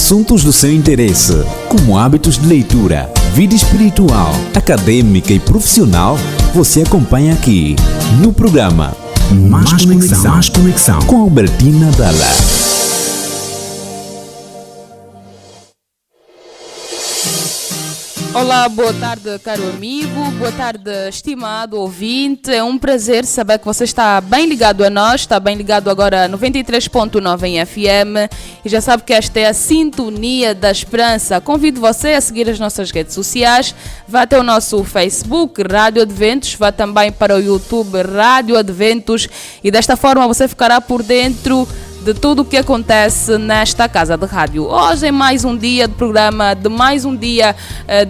Assuntos do seu interesse, como hábitos de leitura, vida espiritual, acadêmica e profissional, você acompanha aqui no programa Mais Conexão com Albertina Dalla. Olá, boa tarde, caro amigo, boa tarde, estimado ouvinte. É um prazer saber que você está bem ligado a nós, está bem ligado agora a 93.9 em FM e já sabe que esta é a Sintonia da Esperança. Convido você a seguir as nossas redes sociais, vá até o nosso Facebook, Rádio Adventos, vá também para o YouTube, Rádio Adventos, e desta forma você ficará por dentro de tudo o que acontece nesta casa de rádio. Hoje é mais um dia de programa, de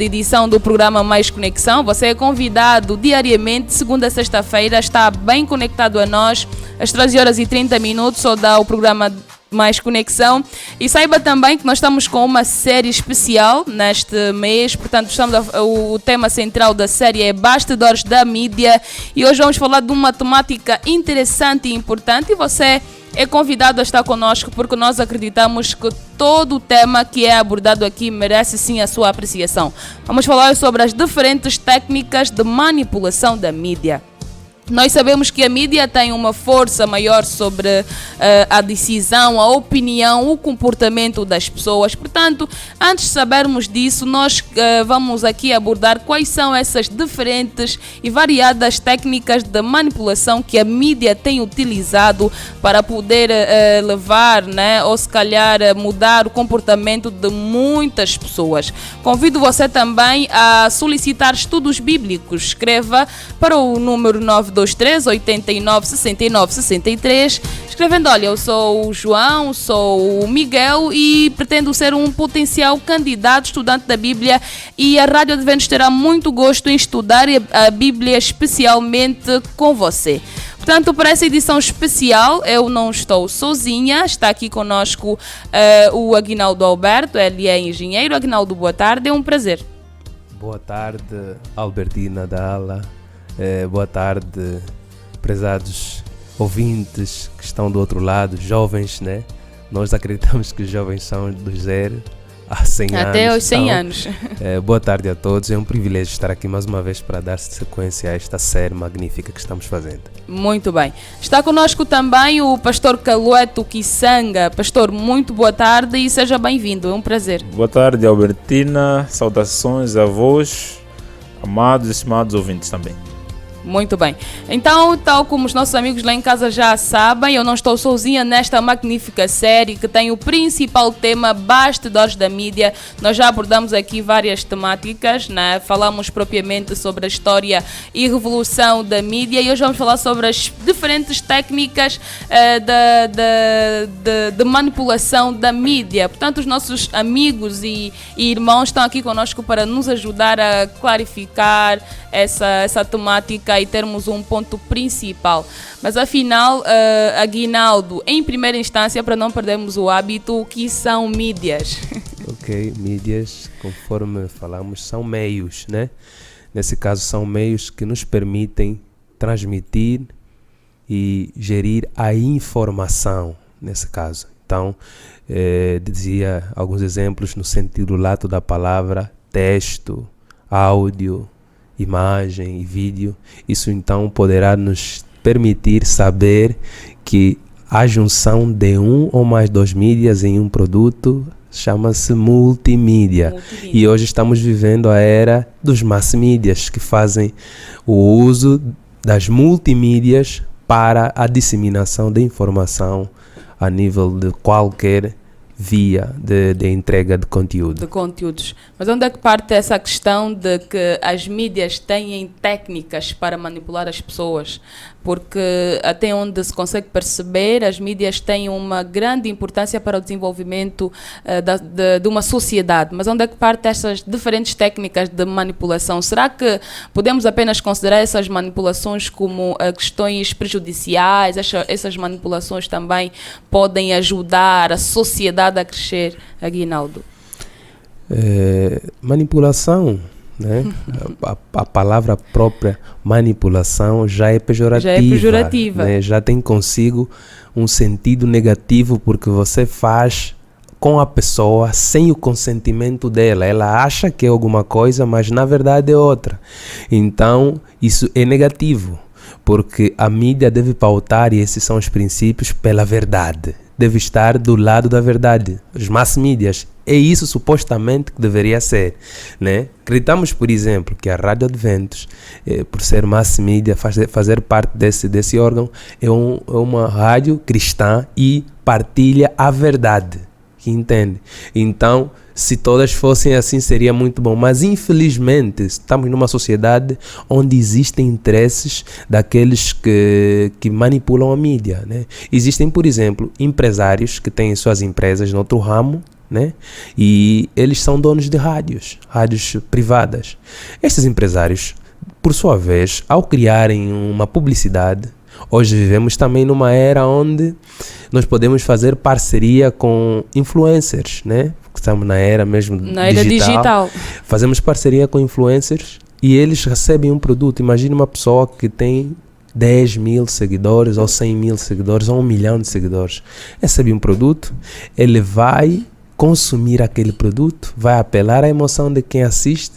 edição do programa Mais Conexão. Você é convidado diariamente, segunda a sexta-feira, está bem conectado a nós, às 13h30, só dá o programa Mais Conexão. E saiba também que nós estamos com uma série especial neste mês, portanto o tema central da série é Bastidores da Mídia, e hoje vamos falar de uma temática interessante e importante, e você é convidado a estar conosco porque nós acreditamos que todo o tema que é abordado aqui merece sim a sua apreciação. Vamos falar sobre as diferentes técnicas de manipulação da mídia. Nós sabemos que a mídia tem uma força maior sobre a decisão, a opinião, o comportamento das pessoas. Portanto, antes de sabermos disso, nós vamos aqui abordar quais são essas diferentes e variadas técnicas de manipulação que a mídia tem utilizado para poder levar, né, ou se calhar mudar o comportamento de muitas pessoas. Convido você também a solicitar estudos bíblicos. Escreva para o número 923-89-69-63, escrevendo: olha, eu sou o João, sou o Miguel e pretendo ser um potencial candidato estudante da Bíblia, e a Rádio Adventos terá muito gosto em estudar a Bíblia especialmente com você. Portanto, para essa edição especial, eu não estou sozinha, está aqui conosco o Aguinaldo Alberto, ele é engenheiro. Aguinaldo, boa tarde, é um prazer. Boa tarde, Albertina Dalla. Boa tarde, prezados ouvintes que estão do outro lado, jovens, né? Nós acreditamos que os jovens são do 0 a 100 anos. Até aos 100 anos. Boa tarde a todos, é um privilégio estar aqui mais uma vez para dar sequência a esta série magnífica que estamos fazendo. Muito bem. Está conosco também o pastor Calueto Kisanga. Pastor, muito boa tarde e seja bem-vindo, é um prazer. Boa tarde, Albertina, saudações a vós, amados e estimados ouvintes também. Muito bem. Então, tal como os nossos amigos lá em casa já sabem, eu não estou sozinha nesta magnífica série que tem o principal tema Bastidores da Mídia. Nós já abordamos aqui várias temáticas, né? Falamos propriamente sobre a história e revolução da mídia, e hoje vamos falar sobre as diferentes técnicas de manipulação da mídia. Portanto, os nossos amigos e irmãos estão aqui conosco para nos ajudar a clarificar essa temática e termos um ponto principal. Mas afinal, Aguinaldo, em primeira instância, para não perdermos o hábito, o que são mídias? Ok, mídias, conforme falamos, são meios, né? Nesse caso, são meios que nos permitem transmitir e gerir a informação, nesse caso. Então, dizia alguns exemplos no sentido lato da palavra: texto, áudio, imagem e vídeo. Isso então poderá nos permitir saber que a junção de um ou mais dois mídias em um produto chama-se multimídia. E hoje estamos vivendo a era dos mass mídias, que fazem o uso das multimídias para a disseminação de informação a nível de qualquer via de entrega de conteúdo. De conteúdos. Mas onde é que parte essa questão de que as mídias têm técnicas para manipular as pessoas? Porque até onde se consegue perceber, as mídias têm uma grande importância para o desenvolvimento de uma sociedade. Mas onde é que parte essas diferentes técnicas de manipulação? Será que podemos apenas considerar essas manipulações como questões prejudiciais? Essas manipulações também podem ajudar a sociedade a crescer, Aguinaldo? Manipulação, né? A palavra própria manipulação já é pejorativa. Né? Já tem consigo um sentido negativo, porque você faz com a pessoa sem o consentimento dela. Ela acha que é alguma coisa, mas na verdade é outra. Então, isso é negativo, porque a mídia deve pautar, e esses são os princípios, pela verdade. Deve estar do lado da verdade. Os mass medias, é isso supostamente que deveria ser, né? Acreditamos, por exemplo, que a Rádio Adventos, por ser mass media, fazer parte desse órgão, é uma rádio cristã e partilha a verdade, entende? Então, se todas fossem assim, seria muito bom. Mas, infelizmente, estamos numa sociedade onde existem interesses daqueles que manipulam a mídia, né? Existem, por exemplo, empresários que têm suas empresas no outro ramo, né? E eles são donos de rádios privadas. Estes empresários, por sua vez, ao criarem uma publicidade, hoje vivemos também numa era onde nós podemos fazer parceria com influencers, né? Estamos na era mesmo digital. Fazemos parceria com influencers e eles recebem um produto. Imagine uma pessoa que tem 10 mil seguidores ou 100 mil seguidores ou 1 milhão de seguidores. Recebe um produto, ele vai consumir aquele produto, vai apelar à emoção de quem assiste,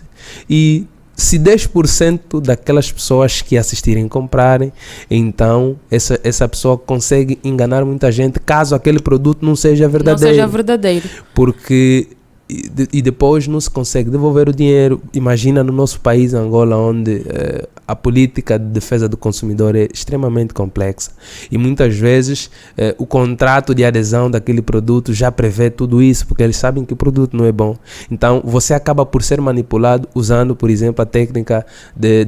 e se 10% daquelas pessoas que assistirem comprarem, então essa pessoa consegue enganar muita gente, caso aquele produto não seja verdadeiro. Porque e depois não se consegue devolver o dinheiro. Imagina no nosso país, Angola, onde a política de defesa do consumidor é extremamente complexa e muitas vezes o contrato de adesão daquele produto já prevê tudo isso, porque eles sabem que o produto não é bom. Então você acaba por ser manipulado usando, por exemplo, a técnica de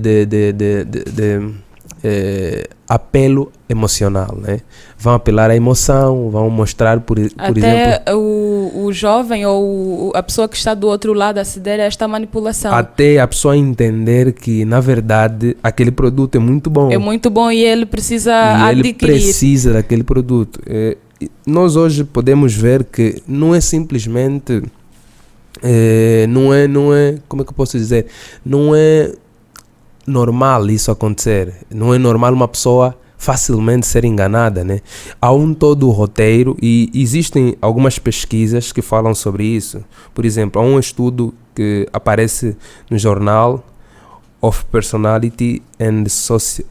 apelo emocional, né? Vão apelar à emoção, vão mostrar, por exemplo... Até o jovem ou a pessoa que está do outro lado a ceder a esta manipulação. Até a pessoa entender que, na verdade, aquele produto é muito bom. É muito bom e ele precisa adquirir. Ele precisa daquele produto. Nós hoje podemos ver que não é simplesmente... não é... Como é que eu posso dizer? Não é normal isso acontecer. Não é normal uma pessoa facilmente ser enganada, né? Há todo o roteiro e existem algumas pesquisas que falam sobre isso. Por exemplo, há um estudo que aparece no Journal of Personality and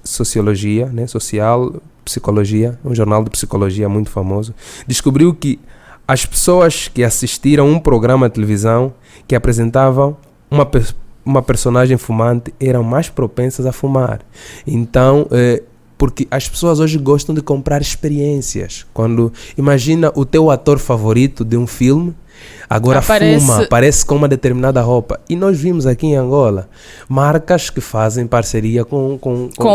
Sociologia, né? Social Psicologia, um jornal de psicologia muito famoso, descobriu que as pessoas que assistiram um programa de televisão que apresentavam uma personagem fumante eram mais propensas a fumar. Então, porque as pessoas hoje gostam de comprar experiências. Quando imagina o teu ator favorito de um filme, agora aparece com uma determinada roupa. E nós vimos aqui em Angola marcas que fazem parceria com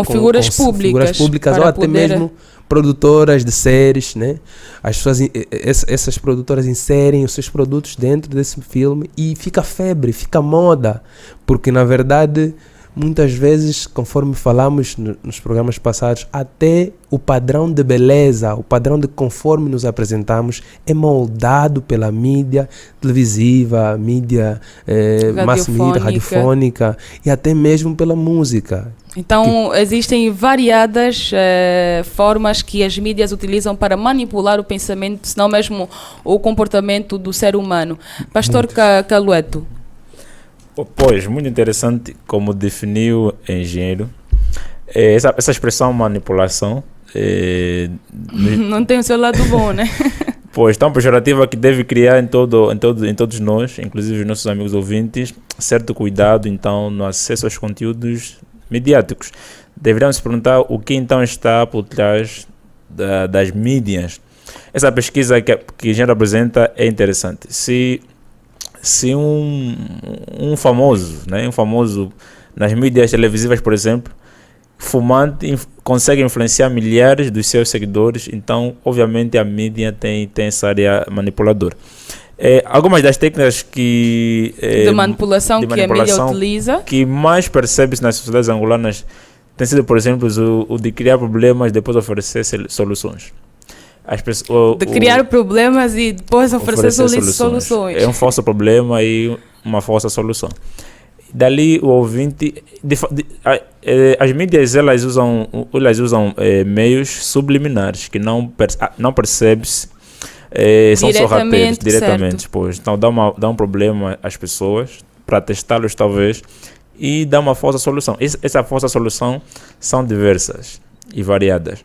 figuras públicas ou até mesmo produtoras de séries, né? As pessoas, essas produtoras inserem os seus produtos dentro desse filme e fica febre, fica moda, porque na verdade muitas vezes, conforme falamos nos programas passados, até o padrão de beleza, o padrão de conforme nos apresentamos é moldado pela mídia televisiva, mídia mass media, radiofônica e até mesmo pela música. Então, existem variadas formas que as mídias utilizam para manipular o pensamento, se não mesmo o comportamento do ser humano. Pastor Calueto. Pois, muito interessante como definiu o engenheiro. Essa expressão manipulação... não tem o seu lado bom, né? Pois, tão pejorativa que deve criar em todos nós, inclusive os nossos amigos ouvintes, certo cuidado, então, no acesso aos conteúdos mediáticos. Deveríamos se perguntar o que então está por trás das mídias. Essa pesquisa que a gente apresenta é interessante. Se um famoso, né, nas mídias televisivas, por exemplo, fumante, consegue influenciar milhares dos seus seguidores, então, obviamente, a mídia tem essa área manipuladora. Algumas das técnicas de manipulação que a mídia utiliza, que mais percebe-se nas sociedades angolanas, tem sido, por exemplo, o de criar problemas e depois oferecer soluções. Criar problemas e depois oferecer soluções. É um falso problema e uma falsa solução. Dali o ouvinte... as mídias elas usam meios subliminares que não percebe-se são sorrateiros, Diretamente, diretamente, pois. Então dá um problema às pessoas, para testá-los talvez, e dá uma falsa solução. Essa falsa solução são diversas e variadas.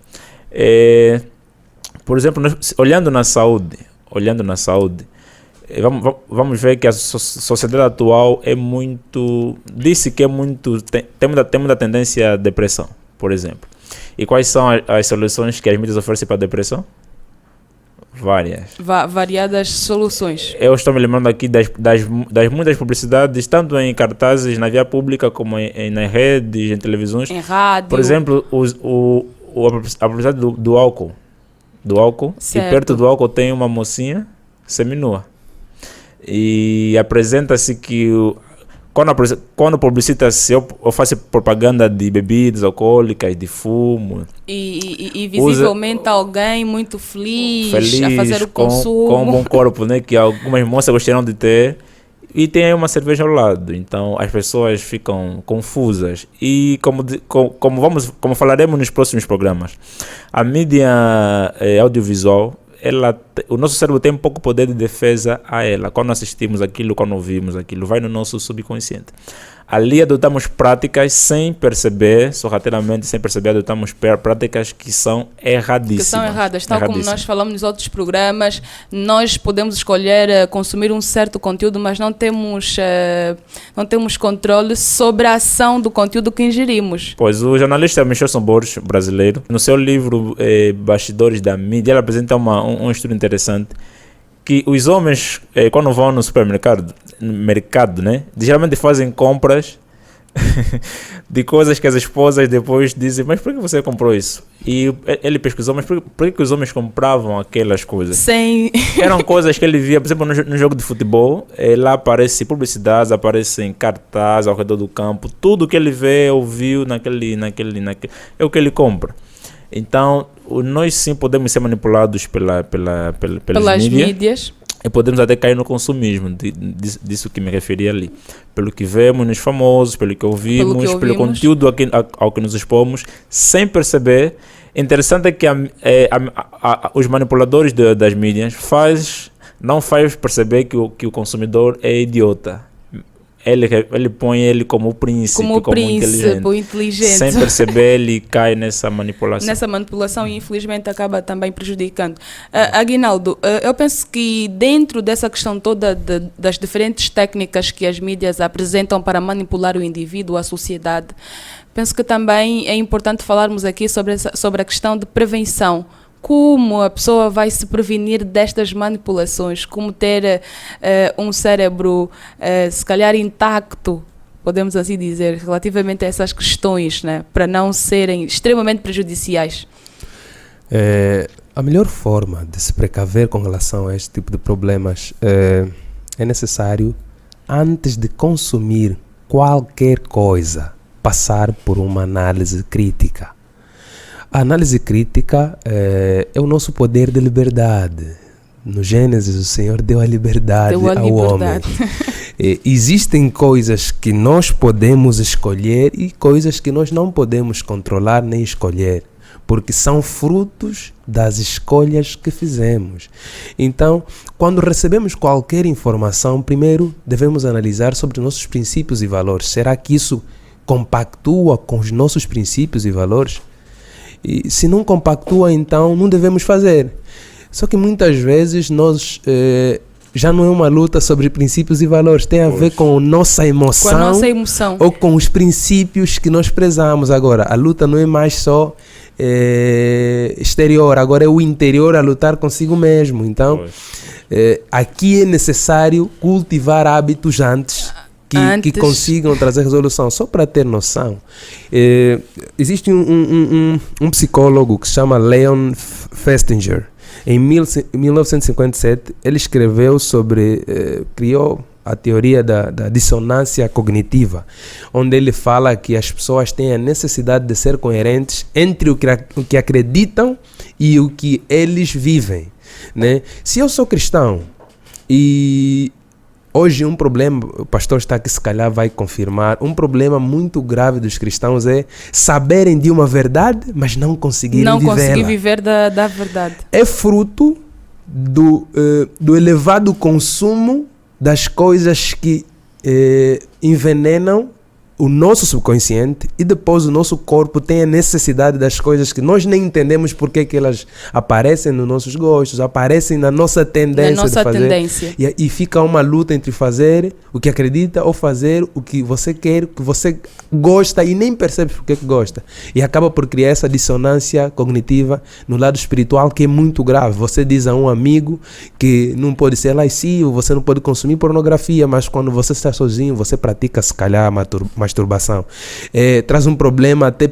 Por exemplo, olhando na saúde, vamos ver que a sociedade atual é muito, tem muita tendência à depressão, por exemplo. E quais são as soluções que as mídias oferecem para a depressão? Várias. Variadas soluções. Eu estou me lembrando aqui das muitas publicidades, tanto em cartazes na via pública, como nas redes, em televisões. Em rádio. Por exemplo, a publicidade do álcool. E perto do álcool tem uma mocinha seminua. E apresenta-se que quando publicita-se, eu faço propaganda de bebidas alcoólicas, de fumo. E visivelmente alguém muito feliz a fazer o consumo. Com um bom corpo, né? Que algumas moças gostariam de ter. E tem aí uma cerveja ao lado. Então as pessoas ficam confusas. E como falaremos nos próximos programas, a mídia audiovisual, o nosso cérebro tem pouco poder de defesa a ela. Quando assistimos aquilo, quando ouvimos aquilo, vai no nosso subconsciente. Ali adotamos práticas sem perceber, sorrateiramente, sem perceber, adotamos práticas que são erradíssimas. Que são erradas, tal como nós falamos nos outros programas, nós podemos escolher consumir um certo conteúdo, mas não temos controle sobre a ação do conteúdo que ingerimos. Pois, o jornalista Michelson Borges, brasileiro, no seu livro Bastidores da Mídia, ele apresenta um estudo interessante, que os homens, quando vão no supermercado, né, geralmente fazem compras de coisas que as esposas depois dizem, mas por que você comprou isso? E ele pesquisou, mas por que os homens compravam aquelas coisas? Eram coisas que ele via, por exemplo, no jogo de futebol, lá aparecem publicidades, aparecem cartazes ao redor do campo, tudo que ele vê, ouviu naquele é o que ele compra. Então, nós sim podemos ser manipulados pelas mídias. E podemos até cair no consumismo, disso que me referi ali. Pelo que vemos nos famosos, pelo que ouvimos, pelo conteúdo ao que nos expomos, sem perceber. Interessante é que os manipuladores das mídias não faz perceber que o consumidor é idiota. Ele põe ele como o príncipe, como inteligente. Sem perceber, ele cai nessa manipulação. E infelizmente acaba também prejudicando. Aguinaldo, eu penso que dentro dessa questão toda das diferentes técnicas que as mídias apresentam para manipular o indivíduo, a sociedade, penso que também é importante falarmos aqui sobre a questão de prevenção. Como a pessoa vai se prevenir destas manipulações, como ter um cérebro se calhar intacto, podemos assim dizer, relativamente a essas questões, né, para não serem extremamente prejudiciais. A melhor forma de se precaver com relação a este tipo de problemas é necessário, antes de consumir qualquer coisa, passar por uma análise crítica. A análise crítica é o nosso poder de liberdade. No Gênesis, o Senhor deu a liberdade ao homem. Existem coisas que nós podemos escolher e coisas que nós não podemos controlar nem escolher, porque são frutos das escolhas que fizemos. Então, quando recebemos qualquer informação, primeiro devemos analisar sobre nossos princípios e valores. Será que isso compactua com os nossos princípios e valores? E se não compactua, então não devemos fazer. Só que muitas vezes nós já não é uma luta sobre princípios e valores, tem a ver com nossa emoção, com a nossa emoção ou com os princípios que nós prezamos. Agora, a luta não é mais só exterior, agora é o interior a lutar consigo mesmo. Então, aqui é necessário cultivar hábitos antes que consigam trazer resolução. Só para ter noção, existe um psicólogo que se chama Leon Festinger. Em 1957, ele escreveu criou a teoria da dissonância cognitiva, onde ele fala que as pessoas têm a necessidade de ser coerentes entre o que acreditam e o que eles vivem, né? Se eu sou cristão e hoje um problema, o pastor está aqui, se calhar vai confirmar, um problema muito grave dos cristãos é saberem de uma verdade, mas não conseguirem vivê-la. Não conseguir viver da verdade. É fruto do elevado consumo das coisas que envenenam o nosso subconsciente, e depois o nosso corpo tem a necessidade das coisas que nós nem entendemos porque que elas aparecem nos nossos gostos, aparecem na nossa tendência de fazer. E fica uma luta entre fazer o que acredita ou fazer o que você quer, o que você gosta e nem percebe porque que gosta. E acaba por criar essa dissonância cognitiva no lado espiritual, que é muito grave. Você diz a um amigo que não pode ser lascivo, você não pode consumir pornografia, mas quando você está sozinho, você pratica, se calhar, masturbação. Traz um problema até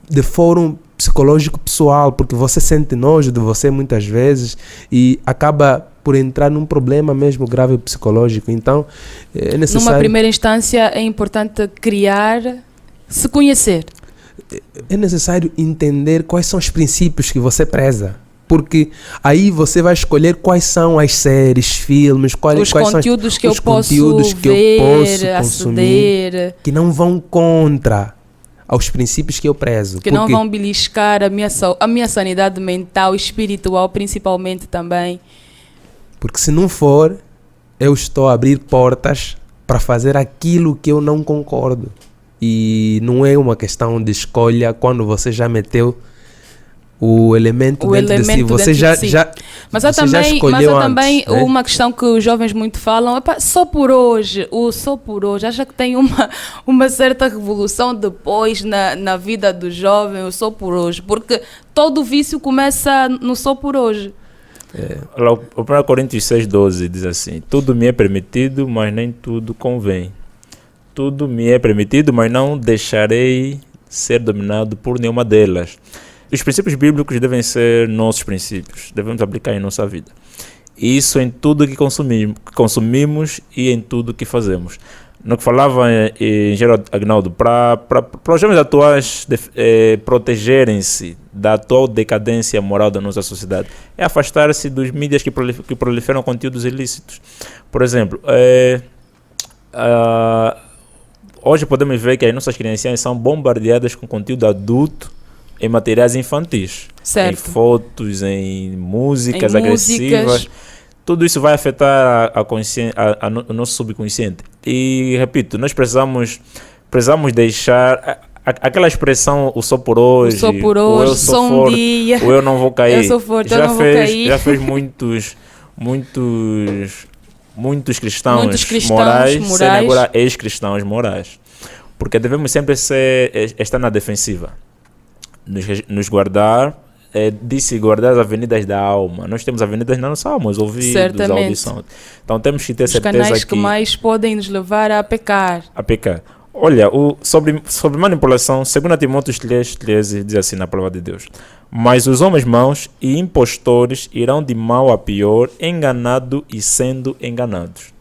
de fórum psicológico pessoal, porque você sente nojo de você muitas vezes e acaba por entrar num problema mesmo grave psicológico. Então, é necessário... Numa primeira instância, é importante se conhecer. É necessário entender quais são os princípios que você preza. Porque aí você vai escolher quais são as séries, filmes, quais conteúdos são que eu posso ver, consumir, que não vão contra aos princípios que eu prezo. Que não vão beliscar a minha sanidade mental, espiritual, principalmente também. Porque se não for, eu estou a abrir portas para fazer aquilo que eu não concordo. E não é uma questão de escolha quando você já meteu o elemento dentro de si. Você já mas há também uma questão que os jovens muito falam, só por hoje, acha que tem uma certa revolução depois na vida do jovem, o só por hoje, porque todo vício começa no só por hoje. O 1 Coríntios 6,12 diz assim: tudo me é permitido, mas nem tudo convém. Tudo me é permitido, mas não deixarei ser dominado por nenhuma delas. Os princípios bíblicos devem ser nossos princípios, devemos aplicar em nossa vida. Isso em tudo que consumimos e em tudo que fazemos. No que falava engenheiro Agnaldo, para os jovens atuais protegerem-se da atual decadência moral da nossa sociedade, é afastar-se dos mídias que proliferam conteúdos ilícitos. Por exemplo, hoje podemos ver que as nossas crianças são bombardeadas com conteúdo adulto em materiais infantis, certo, em fotos, em músicas agressivas. Tudo isso vai afetar o nosso subconsciente. E, repito, nós precisamos deixar aquela expressão, o só por hoje, o eu sou forte, um dia, o eu não vou cair. Eu sou forte, eu não vou cair. Já fez muitos cristãos morais serem agora ex-cristãos morais. Porque devemos sempre estar na defensiva. Nos guardar, disse guardar as avenidas da alma. Nós temos avenidas na nossa alma, os ouvidos, certamente, a audição. Então temos que ter certeza canais que mais podem nos levar a pecar. Olha, sobre manipulação, 2 Timóteo 3,13 diz assim na palavra de Deus: mas os homens maus e impostores irão de mal a pior, enganado e sendo enganados.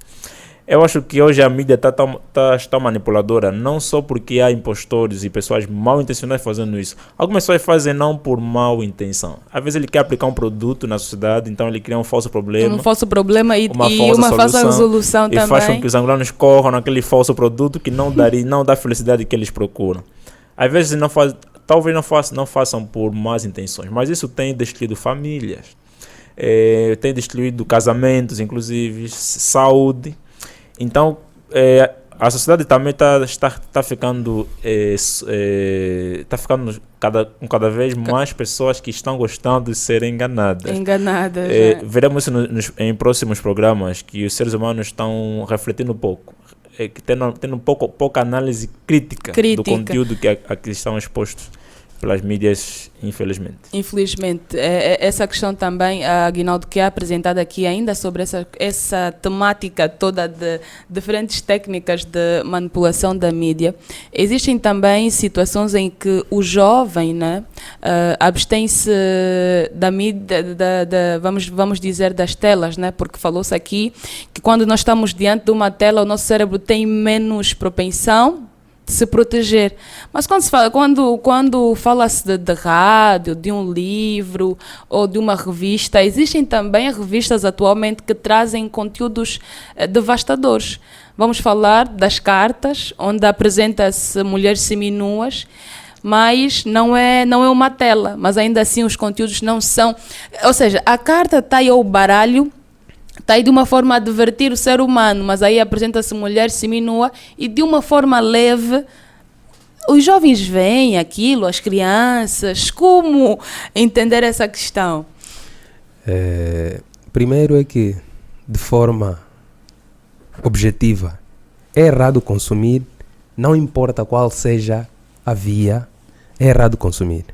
Eu acho que hoje a mídia está manipuladora, não só porque há impostores e pessoas mal intencionadas fazendo isso. Algumas pessoas fazem não por mal intenção. Às vezes ele quer aplicar um produto na sociedade, então ele cria um falso problema. E uma falsa resolução também. E faz com que os angolanos corram naquele falso produto que não dá a felicidade que eles procuram. Às vezes talvez não façam por más intenções, mas isso tem destruído famílias, tem destruído casamentos, inclusive, saúde. Então, a sociedade também está ficando com cada vez mais pessoas que estão gostando de ser enganadas. Veremos em próximos programas que os seres humanos estão refletindo um pouco, tendo pouca análise crítica do conteúdo a que estão expostos pelas mídias, infelizmente. Essa questão também, a Aguinaldo, que é apresentada aqui ainda sobre essa temática toda de diferentes técnicas de manipulação da mídia. Existem também situações em que o jovem, abstém-se da mídia, vamos dizer, das telas, porque falou-se aqui que quando nós estamos diante de uma tela, o nosso cérebro tem menos propensão de se proteger. Mas quando fala-se de rádio, de um livro ou de uma revista, existem também revistas atualmente que trazem conteúdos devastadores. Vamos falar das cartas, onde apresenta-se mulheres seminuas, mas não é uma tela. Mas ainda assim os conteúdos não são... Ou seja, a carta está aí, ou o baralho, está aí de uma forma a divertir o ser humano, mas aí apresenta-se mulher seminua e de uma forma leve... Os jovens veem aquilo, as crianças, como entender essa questão? Primeiro é que, de forma objetiva, é errado consumir, não importa qual seja a via, é errado consumir.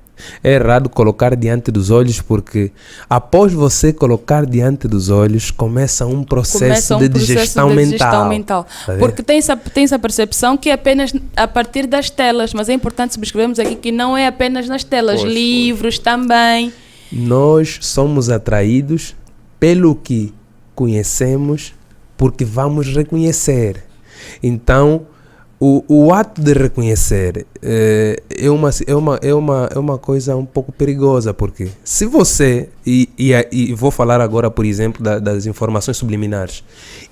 É errado colocar diante dos olhos, porque após você colocar diante dos olhos, começa um processo de digestão mental. Porque tem essa percepção que é apenas a partir das telas, mas é importante subscrevermos aqui que não é apenas nas telas, livros também. Nós somos atraídos pelo que conhecemos, porque vamos reconhecer. Então, o ato de reconhecer é uma coisa um pouco perigosa, porque se você, e vou falar agora, por exemplo, das informações subliminares,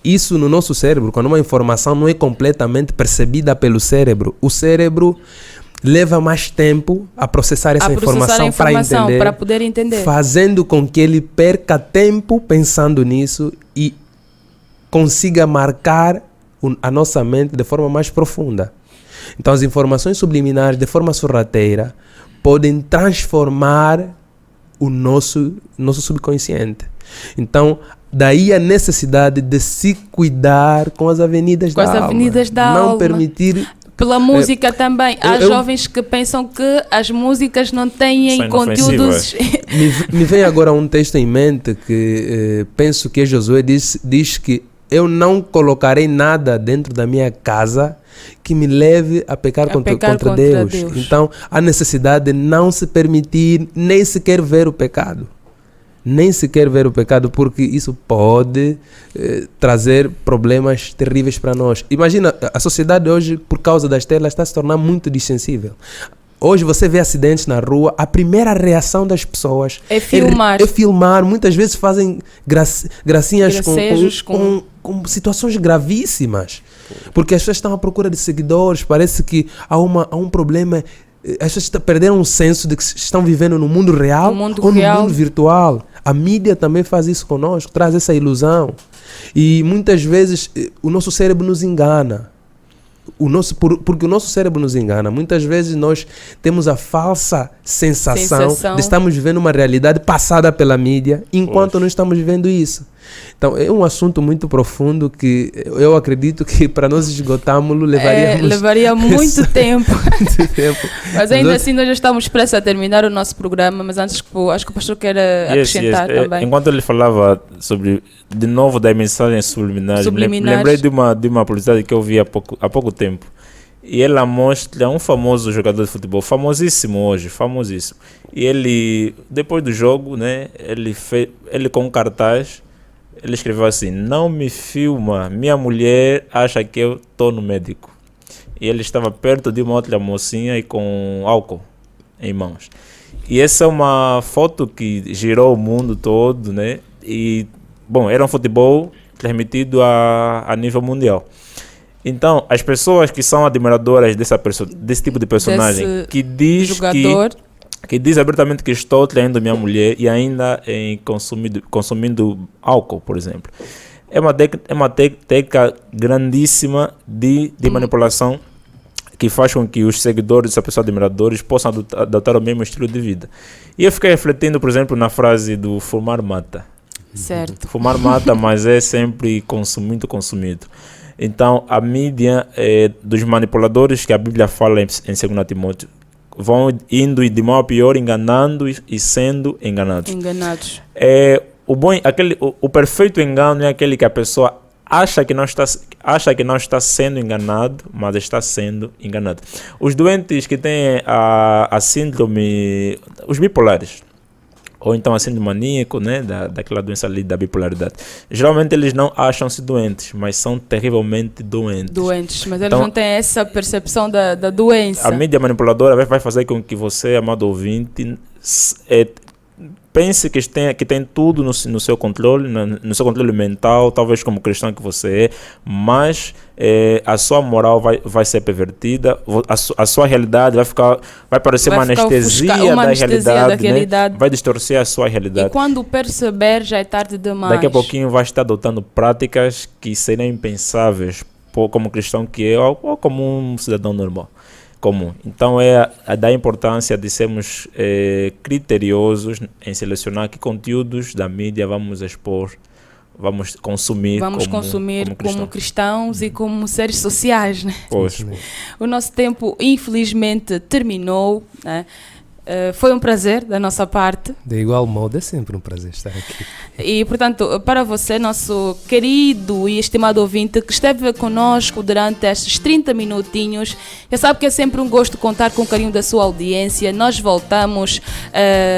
isso no nosso cérebro, quando uma informação não é completamente percebida pelo cérebro, o cérebro leva mais tempo a processar essa informação para entender, para poder entender, fazendo com que ele perca tempo pensando nisso e consiga marcar a nossa mente de forma mais profunda. Então as informações subliminares de forma sorrateira podem transformar o nosso subconsciente. Então daí a necessidade de se cuidar com as avenidas da alma. Não permitir... Pela música também. Há jovens que pensam que as músicas não têm conteúdos... Me vem agora um texto em mente que penso que Josué diz que eu não colocarei nada dentro da minha casa que me leve a pecar contra Deus. Então, há necessidade de não se permitir nem sequer ver o pecado. Nem sequer ver o pecado, porque isso pode trazer problemas terríveis para nós. Imagina, a sociedade hoje, por causa das telas, está se tornando muito dissensível. Hoje você vê acidentes na rua, a primeira reação das pessoas é filmar. É filmar. Muitas vezes fazem gracinhas com situações gravíssimas. Porque as pessoas estão à procura de seguidores, parece que há um problema. As pessoas perderam o senso de que estão vivendo no mundo real ou no mundo virtual. A mídia também faz isso conosco, traz essa ilusão. E muitas vezes o nosso cérebro nos engana. Porque o nosso cérebro nos engana. Muitas vezes nós temos a falsa sensação de estarmos vivendo uma realidade passada pela mídia, enquanto não estamos vivendo isso. Então é um assunto muito profundo que eu acredito que para nós esgotarmos-lo levaria muito tempo. Mas ainda assim nós já estamos prestes a terminar o nosso programa, mas antes acho que o pastor quer acrescentar também. Enquanto ele falava sobre, de novo, das mensagens subliminares. Lembrei de uma publicidade que eu vi há pouco tempo. E ela mostra um famoso jogador de futebol, famosíssimo hoje, famosíssimo. E ele, depois do jogo, né, ele com um cartaz, ele escreveu assim: não me filma, minha mulher acha que eu estou no médico. E ele estava perto de uma outra mocinha e com álcool em mãos. E essa é uma foto que girou o mundo todo, né? E, bom, era um futebol transmitido a nível mundial. Então, as pessoas que são admiradoras desse tipo de personagem, que diz jogador, que diz abertamente que estou traindo minha mulher e ainda consumindo álcool, por exemplo. É uma técnica grandíssima de manipulação que faz com que os seguidores dessa pessoa, admiradores, possam adotar o mesmo estilo de vida. E eu fiquei refletindo, por exemplo, na frase do fumar mata. Certo. Fumar mata, mas é sempre muito consumido. Então, a mídia dos manipuladores que a Bíblia fala em 2 Timóteo vão indo de mal a pior, enganando e sendo enganados. O perfeito engano é aquele que a pessoa acha que não está sendo enganado, mas está sendo enganado. Os doentes que têm a síndrome, os bipolares, ou então a síndrome maníaco, né, daquela doença ali da bipolaridade, geralmente eles não acham-se doentes, mas são terrivelmente doentes. Mas eles não têm essa percepção da doença. A mídia manipuladora vai fazer com que você, amado ouvinte, pense que tem tudo no seu controle, no seu controle mental, talvez como cristão que você é, mas a sua moral vai ser pervertida, a sua realidade vai parecer uma anestesia da realidade, né? Vai distorcer a sua realidade. E quando perceber, já é tarde demais. Daqui a pouquinho vai estar adotando práticas que seriam impensáveis como cristão que é, ou como um cidadão normal. Comum. Então é da importância de sermos criteriosos em selecionar que conteúdos da mídia vamos expor, vamos consumir como cristãos e como seres sociais, né? Pois. O nosso tempo infelizmente terminou, né? Foi um prazer da nossa parte. De igual modo, é sempre um prazer estar aqui. E, portanto, para você, nosso querido e estimado ouvinte que esteve conosco durante estes 30 minutinhos, já sabe que é sempre um gosto contar com o carinho da sua audiência. Nós voltamos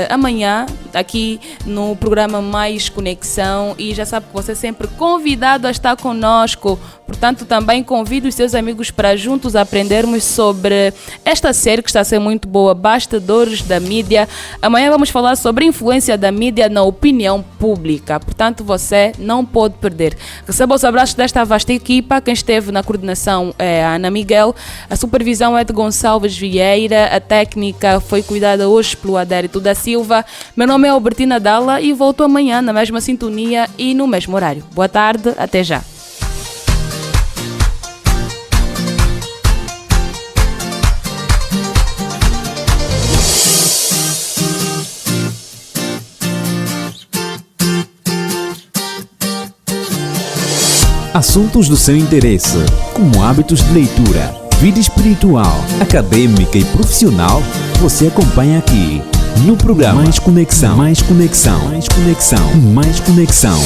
amanhã aqui no programa Mais Conexão e já sabe que você é sempre convidado a estar conosco. Portanto, também convido os seus amigos para juntos aprendermos sobre esta série que está a ser muito boa, Bastidores da Mídia. Amanhã vamos falar sobre a influência da mídia na opinião pública. Portanto, você não pode perder. Receba os abraços desta vasta equipa. Quem esteve na coordenação é a Ana Miguel. A supervisão é de Gonçalves Vieira. A técnica foi cuidada hoje pelo Adérito da Silva. Meu nome é Albertina Dalla e volto amanhã na mesma sintonia e no mesmo horário. Boa tarde, até já. Assuntos do seu interesse, como hábitos de leitura, vida espiritual, acadêmica e profissional, você acompanha aqui no programa Mais Conexão. Mais Conexão. Mais Conexão. Mais Conexão.